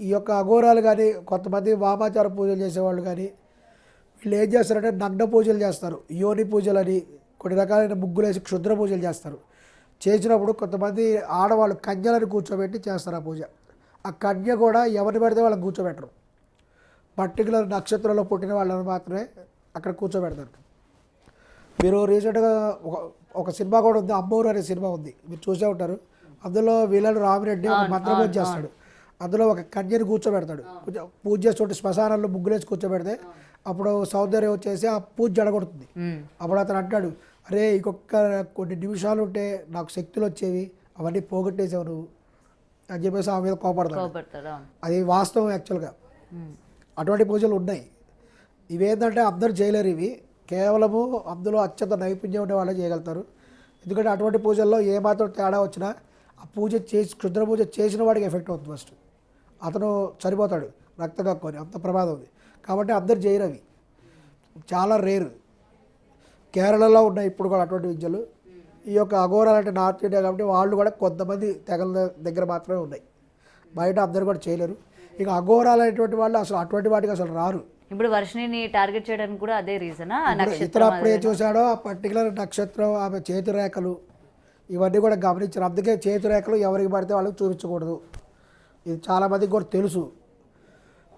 ఈ యొక్క అఘోరాలు కానీ కొంతమంది వామాచార పూజలు చేసేవాళ్ళు కానీ వీళ్ళు ఏం చేస్తారంటే నగ్న పూజలు చేస్తారు, యోని పూజలని కొన్ని రకాలైన ముగ్గులు వేసి క్షుద్ర పూజలు చేస్తారు. చేసినప్పుడు కొంతమంది ఆడవాళ్ళు కన్యలను కూర్చోబెట్టి చేస్తారు ఆ పూజ. ఆ కన్య కూడా ఎవరిని పడితే వాళ్ళని కూర్చోబెట్టరు, పర్టికులర్ నక్షత్రంలో పుట్టిన వాళ్ళని మాత్రమే అక్కడ కూర్చోబెడతారు. మీరు రీసెంట్గా ఒక సినిమా కూడా ఉంది, అమ్మోరు అనే సినిమా ఉంది, మీరు చూసే ఉంటారు. అందులో వీళ్ళని రామిరెడ్డి ఒక మంత్రపూజ చేస్తాడు, అందులో ఒక కన్యని కూర్చోబెడతాడు. పూజ చేస్తుంటే శ్మశానంలో ముగ్గులేసి కూర్చోబెడితే అప్పుడు సౌందర్యం వచ్చేసి ఆ పూజ జడగొడుతుంది. అప్పుడు అతను అంటాడు, అరే ఇంకొక కొన్ని నిమిషాలు ఉంటే నాకు శక్తులు వచ్చేవి, అవన్నీ పోగొట్టేసావు నువ్వు అని చెప్పేసి ఆ మీద కోపడతాడు. అది వాస్తవం యాక్చువల్గా. అటువంటి పూజలు ఉన్నాయి. ఇవేంటంటే అందరూ చేయలేరు, ఇవి కేవలము అందులో అత్యంత నైపుణ్యం ఉండే వాళ్ళే చేయగలుగుతారు. ఎందుకంటే అటువంటి పూజల్లో ఏమాత్రం తేడా వచ్చినా ఆ పూజ చేసి క్షుద్ర పూజ చేసిన వాడికి ఎఫెక్ట్ అవుతుంది. ఫస్ట్ అతను చనిపోతాడు రక్తం కక్కుని, అంత ప్రమాదం ఉంది. కాబట్టి అందరు చేయరు, అవి చాలా రేరు. కేరళలో ఉన్నాయి ఇప్పుడు కూడా అటువంటి విద్యలు. ఈ యొక్క అఘోరాలు అంటే నార్త్ ఇండియా కాబట్టి వాళ్ళు కూడా కొంతమంది తెగల దగ్గర మాత్రమే ఉన్నాయి, బయట అందరూ కూడా చేయలేరు. ఇక అఘోరాలు అనేటువంటి వాళ్ళు అసలు అటువంటి వాటికి అసలు రారు. ఇప్పుడు వర్షిని టార్గెట్ చేయడానికి కూడా అదే రీజనా? ఇతర అప్పుడే చూసాడో ఆ పర్టికులర్ నక్షత్రం, ఆమె చేతి రేఖలు ఇవన్నీ కూడా గమనించారు. అందుకే చేతి రేఖలు ఎవరికి పడితే వాళ్ళకి చూపించకూడదు. ఇది చాలామందికి కూడా తెలుసు.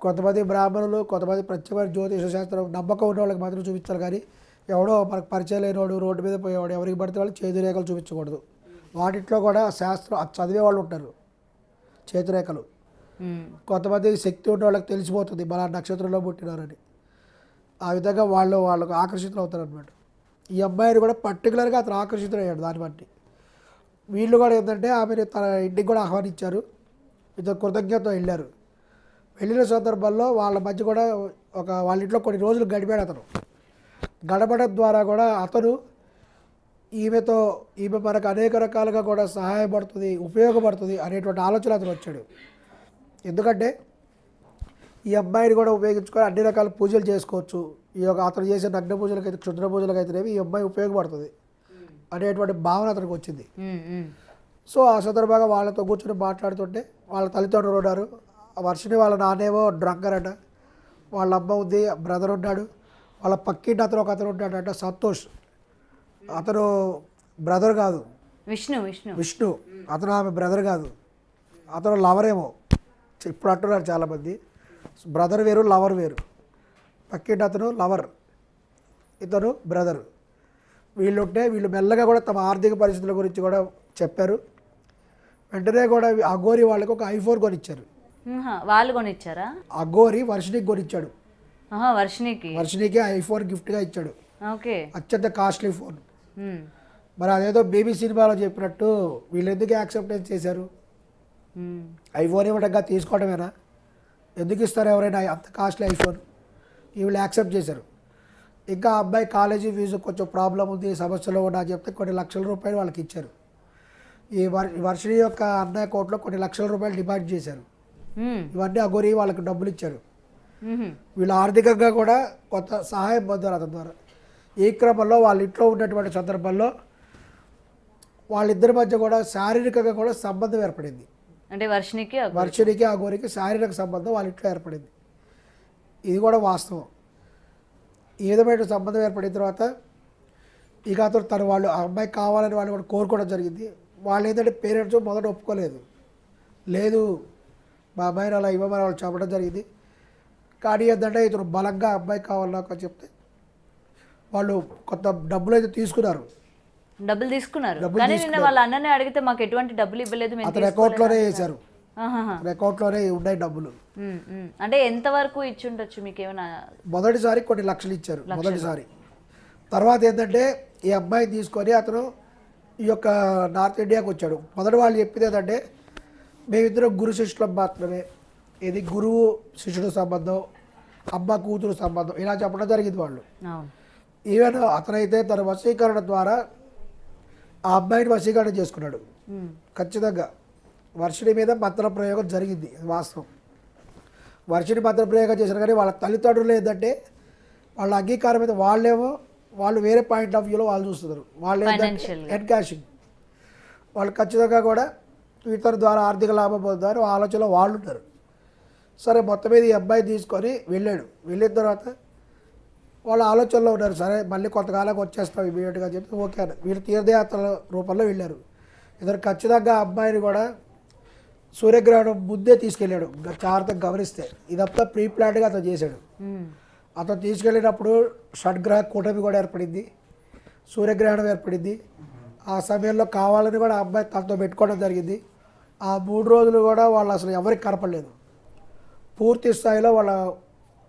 కొంతమంది బ్రాహ్మణులు, కొంతమంది ప్రత్యేకమైన జ్యోతిష శాస్త్రం నమ్మకం ఉన్న వాళ్ళకి మాత్రం చూపించాలి. కానీ ఎవడో మనకు పరిచయం లేనివాడు, రోడ్డు మీద పోయేవాడు ఎవరికి పడితే వాళ్ళు చేతి రేఖలు చూపించకూడదు. వాటిట్లో కూడా శాస్త్రం చదివే వాళ్ళు ఉంటారు. చేతి రేఖలు కొంతమంది శక్తి ఉన్న వాళ్ళకి తెలిసిపోతుంది మన నక్షత్రంలో పుట్టినారని. ఆ విధంగా వాళ్ళకు ఆకర్షితులు అవుతారు అనమాట. ఈ అమ్మాయిని కూడా పర్టికులర్గా అతను ఆకర్షితులయ్యాడు దాన్ని బట్టి. వీళ్ళు కూడా ఏంటంటే ఆమెను తన ఇంటికి కూడా ఆహ్వానించారు, ఇద్దరు కృతజ్ఞత వెళ్ళారు. వెళ్ళిన సందర్భంలో వాళ్ళ మధ్య కూడా వాళ్ళ ఇంట్లో కొన్ని రోజులు గడిపాడు అతను. గడపడం ద్వారా కూడా అతను ఈమె మనకు అనేక రకాలుగా కూడా సహాయపడుతుంది, ఉపయోగపడుతుంది అనేటువంటి ఆలోచన అతను వచ్చాడు. ఎందుకంటే ఈ అమ్మాయిని కూడా ఉపయోగించుకొని అన్ని రకాల పూజలు చేసుకోవచ్చు. ఈ యొక్క అతను చేసే నగ్న పూజలకైతే క్షుద్ర పూజలకైతేనేవి ఈ అమ్మాయి ఉపయోగపడుతుంది అనేటువంటి భావన అతనికి వచ్చింది. సో ఆ సందర్భంగా వాళ్ళతో కూర్చొని మాట్లాడుతుంటే వాళ్ళ తల్లిదండ్రులు ఉన్నారు. వర్షిని వాళ్ళ నాన్నేమో డ్రంకర్ అంట, వాళ్ళ అమ్మ ఉంది, బ్రదర్ ఉన్నాడు, వాళ్ళ పక్కింటి అతను ఒక అతను ఉంటాడు అంటే సంతోష్. అతను బ్రదర్ కాదు, విష్ణు అతను ఆమె బ్రదర్ కాదు, అతను లవరేమో. ఇప్పుడు అంటున్నారు చాలామంది, బ్రదర్ వేరు లవర్ వేరు. పక్కింటి అతను లవర్, ఇతను బ్రదర్. వీళ్ళు మెల్లగా కూడా తమ ఆర్థిక పరిస్థితుల గురించి కూడా చెప్పారు. వెంటనే కూడా అఘోరి వాళ్ళకి ఒక ఐఫోన్ కొనిచ్చారు. వాళ్ళు కొనిచ్చారా? అఘోరి వర్షినికి కొనిచ్చాడు. వర్షినికి ఐఫోన్ గిఫ్ట్గా ఇచ్చాడు, అత్యంత కాస్ట్లీ ఫోన్. మరి అదేదో బేబీ సినిమాలో చెప్పినట్టు వీళ్ళు ఎందుకు యాక్సెప్టెన్స్ చేశారు? ఐఫోన్ ఇవ్వడంగా తీసుకోవడమేనా? ఎందుకు ఇస్తారు ఎవరైనా అంత కాస్ట్లీ ఐఫోన్? వీళ్ళు యాక్సెప్ట్ చేశారు. ఇంకా అబ్బాయి కాలేజీ ఫీజు కొంచెం ప్రాబ్లం ఉంది, సమస్యలో ఉన్నా చెప్తే కొన్ని లక్షల రూపాయలు వాళ్ళకి ఇచ్చారు. ఈ వర్షిని యొక్క అన్నయ్య అకౌంట్లో కొన్ని లక్షల రూపాయలు డిపాజిట్ చేశారు. ఇవన్నీ అఘోరి వాళ్ళకి డబ్బులు ఇచ్చారు. వీళ్ళు ఆర్థికంగా కూడా కొంత సహాయం పొందారు అతని ద్వారా. ఈ క్రమంలో వాళ్ళ ఇంట్లో ఉన్నటువంటి సందర్భంలో వాళ్ళిద్దరి మధ్య కూడా శారీరకంగా కూడా సంబంధం ఏర్పడింది. అంటే వర్షినికి అఘోరికి శారీరక సంబంధం వాళ్ళ ఇంట్లో ఏర్పడింది. ఇది కూడా వాస్తవం. ఈ విధమైన సంబంధం ఏర్పడిన తర్వాత ఇక అతను వాళ్ళు ఆ అమ్మాయి కావాలని వాళ్ళు కూడా కోరుకోవడం జరిగింది. వాళ్ళు ఏంటంటే పేరెంట్స్ మొదట ఒప్పుకోలేదు, లేదు మా అమ్మాయిని అలా ఇవ్వమని వాళ్ళు చెప్పడం జరిగింది. కానీ ఏంటంటే ఇతను బలంగా అబ్బాయి కావాలి నాకు అని చెప్తే వాళ్ళు కొంత డబ్బులు అయితే తీసుకున్నారు. వాళ్ళ అన్ననే అడిగితే మాకు ఎటువంటి డబ్బులు ఇవ్వలేదు, అతని అకౌంట్లోనే వేశారు. అకౌంట్లోనే ఉన్నాయి డబ్బులు. అంటే ఎంత వరకు ఇచ్చి ఉండొచ్చు మీకు ఏమైనా? మొదటిసారి కొన్ని లక్షలు ఇచ్చారు మొదటిసారి. తర్వాత ఏంటంటే ఈ అమ్మాయిని తీసుకొని అతను ఈ యొక్క నార్త్ ఇండియాకి వచ్చాడు. మొదటి వాళ్ళు చెప్పింది ఏంటంటే మేమిద్దరం గురు శిష్యులం మాత్రమే, ఇది గురువు శిష్యుడు సంబంధం, అమ్మ కూతురు సంబంధం ఇలా చెప్పడం జరిగింది వాళ్ళు. ఈవెన్ అతనైతే తన వశీకరణ ద్వారా ఆ అమ్మాయిని వశీకరణ చేసుకున్నాడు. ఖచ్చితంగా వర్షిని మీద మంత్ర ప్రయోగం జరిగింది, వాస్తవం. వర్షిని మంత్ర ప్రయోగం చేశారు. కానీ వాళ్ళ తల్లిదండ్రులు ఏంటంటే వాళ్ళ అంగీకారం మీద వాళ్ళు వేరే పాయింట్ ఆఫ్ వ్యూలో వాళ్ళు చూస్తున్నారు. వాళ్ళు ఏంటంటే ఎన్కాషింగ్, వాళ్ళు ఖచ్చితంగా కూడా ఇతర ద్వారా ఆర్థిక లాభం పొందుతారు ఆలోచనలో వాళ్ళు ఉంటారు. సరే మొత్తం మీద ఈ అబ్బాయి తీసుకొని వెళ్ళాడు. వెళ్ళిన తర్వాత వాళ్ళ ఆలోచనలో ఉన్నారు, సరే మళ్ళీ కొంతకాలంకి వచ్చేస్తాం ఇమీడియట్గా చెప్పి ఓకే అని వీళ్ళు తీర్థయాత్రల రూపంలో వెళ్ళారు. ఇద్దరు ఖచ్చితంగా ఆ అబ్బాయిని కూడా సూర్యగ్రహణం ముందే తీసుకెళ్ళాడు. జాగ్రత్తగా గమనిస్తే ఇదంతా ప్రీ ప్లాన్డ్గా అతను చేశాడు. అతను తీసుకెళ్ళినప్పుడు షడ్గ్రహ కూటమి కూడా ఏర్పడింది, సూర్యగ్రహణం ఏర్పడింది. ఆ సమయంలో కావాలని కూడా ఆ అబ్బాయి తనతో పెట్టుకోవడం జరిగింది. ఆ 3 రోజులు కూడా వాళ్ళు అసలు ఎవరికి కనపడలేదు, పూర్తి స్థాయిలో వాళ్ళ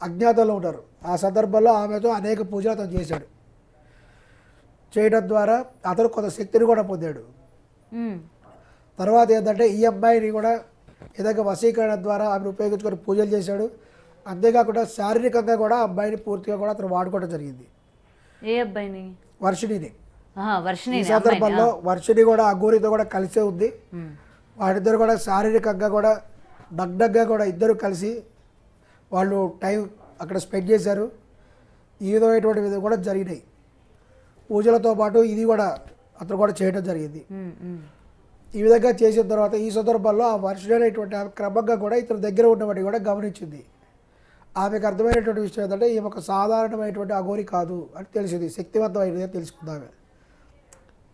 అజ్ఞాతంలో ఉన్నారు. ఆ సందర్భంలో ఆమెతో అనేక పూజలు అతను చేశాడు. చేయడం ద్వారా అతను కొంత శక్తిని కూడా పొందాడు. తర్వాత ఏంటంటే ఈ అబ్బాయిని కూడా ఏదైనా వశీకరణ ద్వారా ఆమెను ఉపయోగించుకొని పూజలు చేశాడు. అంతేకాకుండా శారీరకంగా కూడా ఆ అబ్బాయిని పూర్తిగా కూడా అతను వాడుకోవడం జరిగింది. ఏ అబ్బాయిని? వర్షిణిని. వర్షిణి. ఈ సందర్భంలో వర్షిణి కూడా అఘోరితో కూడా కలిసే ఉంది. వాడిద్దరు కూడా శారీరకంగా కూడా నగ్నంగా కూడా ఇద్దరు కలిసి వాళ్ళు టైం అక్కడ స్పెండ్ చేశారు. ఈ విధమైనటువంటి కూడా జరిగినాయి. పూజలతో పాటు ఇది కూడా అతను కూడా చేయడం జరిగింది. ఈ విధంగా చేసిన తర్వాత ఈ సందర్భంలో ఆ వర్షిణి అనేటువంటి ఆమె క్రమంగా కూడా ఇతని దగ్గర ఉన్నవాడిని కూడా గమనించింది. ఆమెకు అర్థమైనటువంటి విషయం ఏంటంటే ఈమె ఒక సాధారణమైనటువంటి అఘోరి కాదు అని తెలిసింది, శక్తివంతమైనది అని తెలుసుకుందామె.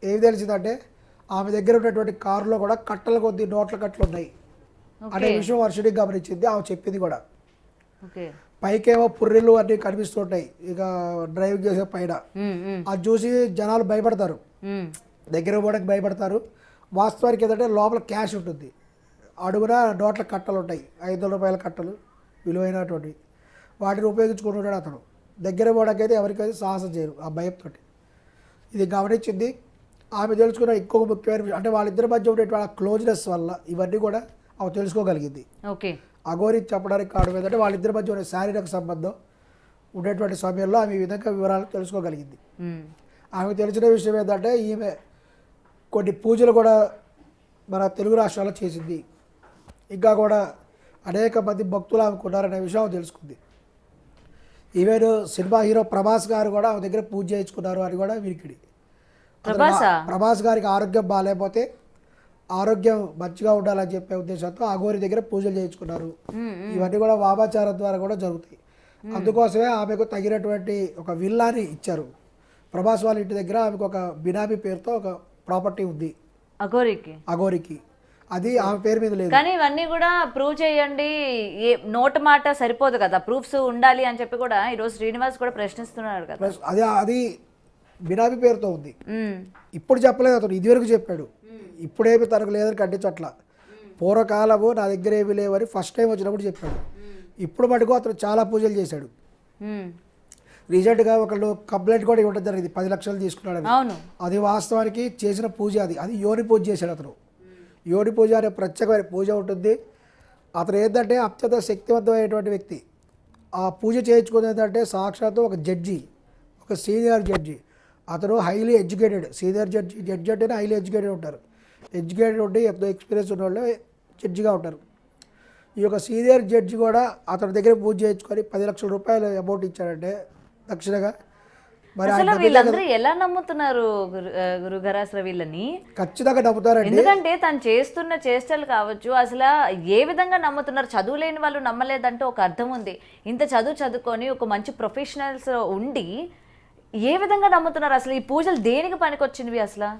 ఏమి తెలిసిందంటే ఆమె దగ్గర ఉన్నటువంటి కారులో కూడా కట్టల కొద్ది నోట్ల కట్టలు ఉన్నాయి అనే విషయం వర్షిణి గమనించింది. ఆమె చెప్పింది కూడా. పైకేమో పుర్రెలు అన్నీ కనిపిస్తుంటాయి ఇక డ్రైవింగ్ చేసే పైన. అది చూసి జనాలు భయపడతారు, దగ్గర పోవడానికి భయపడతారు. వాస్తవానికి ఏంటంటే లోపల క్యాష్ ఉంటుంది, అడుగున నోట్ల కట్టలు ఉంటాయి, 500 రూపాయల కట్టలు విలువైనటువంటి. వాటిని ఉపయోగించుకుంటుంటాడు అతను. దగ్గర పోవడానికి అయితే ఎవరికైతే సాహసం చేయరు ఆ భయంతో. ఇది గమనించింది ఆమె. తెలుసుకున్న ఇంకొక ముఖ్యమైన విషయం అంటే వాళ్ళిద్దరి మధ్య ఉండేటువంటి క్లోజ్నెస్ వల్ల ఇవన్నీ కూడా ఆమె తెలుసుకోగలిగింది. ఓకే. అఘోరి చెప్పడానికి కారణం ఏంటంటే వాళ్ళిద్దరి మధ్య ఉన్న శారీరక సంబంధం ఉండేటువంటి సమయంలో ఆమె ఈ విధంగా వివరాలు తెలుసుకోగలిగింది. ఆమెకు తెలిసిన విషయం ఏంటంటే ఈమె కొన్ని పూజలు కూడా మన తెలుగు రాష్ట్రాల్లో చేసింది. ఇంకా కూడా అనేక మంది భక్తులు ఆమెకు ఉన్నారనే విషయం ఆమె తెలుసుకుంది. ఈవెన్ సినిమా హీరో ప్రభాస్ గారు కూడా ఆమె దగ్గర పూజ చేయించుకున్నారు అని కూడా వినికిడి. ప్రభాస్ గారికి ఆరోగ్యం బాగాలేకపోతే ఆరోగ్యం మంచిగా ఉండాలని చెప్పే ఉద్దేశంతో అఘోరి దగ్గర పూజలు చేయించుకున్నారు. ఇవన్నీ కూడా వామాచారం ద్వారా కూడా జరుగుతాయి. అందుకోసమే ఆమెకు తగినటువంటి ఒక విల్లాని ఇచ్చారు. ప్రభాస్ వాళ్ళ ఇంటి దగ్గర ఆమెకు ఒక బినామీ పేరుతో ఒక ప్రాపర్టీ ఉంది అఘోరికి. అది ఆమె పేరు మీద లేదు. కానీ ఇవన్నీ కూడా ప్రూవ్ చేయండి, నోట్ మాట సరిపోదు కదా, ప్రూఫ్స్ ఉండాలి అని చెప్పి కూడా ఈరోజు శ్రీనివాస్ కూడా ప్రశ్నిస్తున్నాడు కదా. అది బినామీ పేరుతో ఉంది. ఇప్పుడు చెప్పలేదు అతను, ఇదివరకు చెప్పాడు. ఇప్పుడేమి తనకు లేదని కట్టించట్ల. పూర్వకాలము నా దగ్గర ఏమి లేవని ఫస్ట్ టైం వచ్చినప్పుడు చెప్పాడు. ఇప్పుడు మటుకు అతను చాలా పూజలు చేశాడు. రీసెంట్గా ఒకళ్ళు కంప్లైంట్ కూడా ఇవ్వడం జరిగింది, 10 లక్షలు తీసుకున్నాడు. అది వాస్తవానికి చేసిన పూజ. అది యోని పూజ చేశాడు అతను. యోని పూజ అనే ప్రత్యేకమైన పూజ ఉంటుంది. అతను ఏంటంటే అత్యంత శక్తివంతమైనటువంటి వ్యక్తి. ఆ పూజ చేయించుకునేది ఏంటంటే సాక్షాత్తు ఒక జడ్జి, ఒక సీనియర్ జడ్జి. అతను హైలీ ఎడ్యుకేటెడ్. సీనియర్ జడ్జి అంటేనే హైలీ ఎడ్యుకేటెడ్ ఉంటారు. ఎడ్యుకేటెడ్ ఉండి ఎంతో ఎక్స్పీరియన్స్ ఉన్న వాళ్ళు జడ్జిగా ఉంటారు. ఈ యొక్క సీనియర్ జడ్జి కూడా అతని దగ్గర పూజ చేయించుకొని 10 లక్షల రూపాయలు అమౌంట్ ఇచ్చాడంటే దక్షిణగా. మరి వీళ్ళందరూ ఎలా నమ్ముతున్నారు గురుగారు అసలు వీళ్ళని? ఖచ్చితంగా నమ్ముతారండి. ఎందుకంటే తను చేస్తున్న చేష్టలు కావచ్చు, అసలు ఏ విధంగా నమ్ముతున్నారు? చదువు లేని వాళ్ళు నమ్మలేదంటే ఒక అర్థం ఉంది. ఇంత చదువుకొని ఒక మంచి ప్రొఫెషనల్స్ ఉండి ఏ విధంగా నమ్ముతున్నారు? అసలు ఈ పూజలు దేనికి పనికొచ్చినవి అసలు?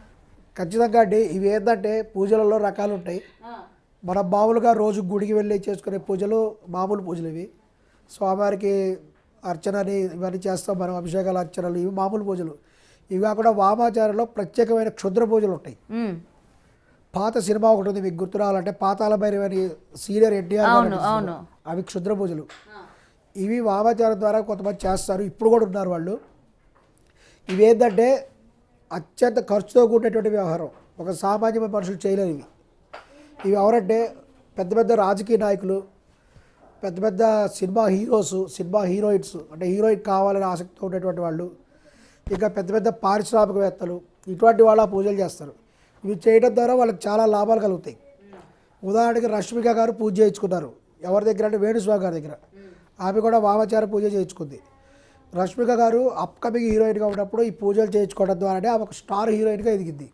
ఖచ్చితంగా అండి. ఇవి ఏంటంటే పూజలలో రకాలు ఉంటాయి. మన మామూలుగా రోజు గుడికి వెళ్ళి చేసుకునే పూజలు మామూలు పూజలు ఇవి. స్వామివారికి అర్చనని ఇవన్నీ చేస్తాం మనం, అభిషేకాలు అర్చనలు, ఇవి మామూలు పూజలు. ఇవి కాకుండా వామాచారంలో ప్రత్యేకమైన క్షుద్ర పూజలు ఉంటాయి. పాత సినిమా ఒకటి ఉంది మీకు గుర్తు రావాలంటే, పాతాళ భైరవి సీనియర్ ఎన్టీఆర్, అవి క్షుద్ర పూజలు. ఇవి వామాచారం ద్వారా కొంతమంది చేస్తారు, ఇప్పుడు కూడా ఉన్నారు వాళ్ళు. ఇవి ఏంటంటే అత్యంత ఖర్చుతో కూడినటువంటి వ్యవహారం, ఒక సామాన్యమైన మనుషులు చేయలేరు ఇవి. ఇవి ఎవరంటే పెద్ద పెద్ద రాజకీయ నాయకులు, పెద్ద పెద్ద సినిమా హీరోస్, సినిమా హీరోయిన్స్, అంటే హీరోయిన్ కావాలని ఆసక్తితో ఉండేటువంటి వాళ్ళు, ఇంకా పెద్ద పెద్ద పారిశ్రామికవేత్తలు, ఇటువంటి వాళ్ళు ఆ పూజలు చేస్తారు. ఇవి చేయడం ద్వారా వాళ్ళకి చాలా లాభాలు కలుగుతాయి. ఉదాహరణకి రష్మిక గారు పూజ చేయించుకున్నారు. ఎవరి దగ్గర అంటే వేణుస్వామి గారి దగ్గర. ఆమె కూడా వామాచార పూజ చేయించుకుంది. రష్మిక గారు అప్కమింగ్ హీరోయిన్గా ఉన్నప్పుడు ఈ పూజలు చేయించుకోవడం ద్వారానే ఆమె ఒక స్టార్ హీరోయిన్గా ఎదిగింది.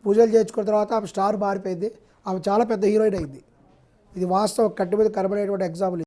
పూజలు చేయించుకున్న తర్వాత ఆమె స్టార్ మారిపోయింది. ఆమె చాలా పెద్ద హీరోయిన్ అయింది. ఇది వాస్తవం, కట్టి మీద కనబడేటువంటి ఎగ్జాంపుల్.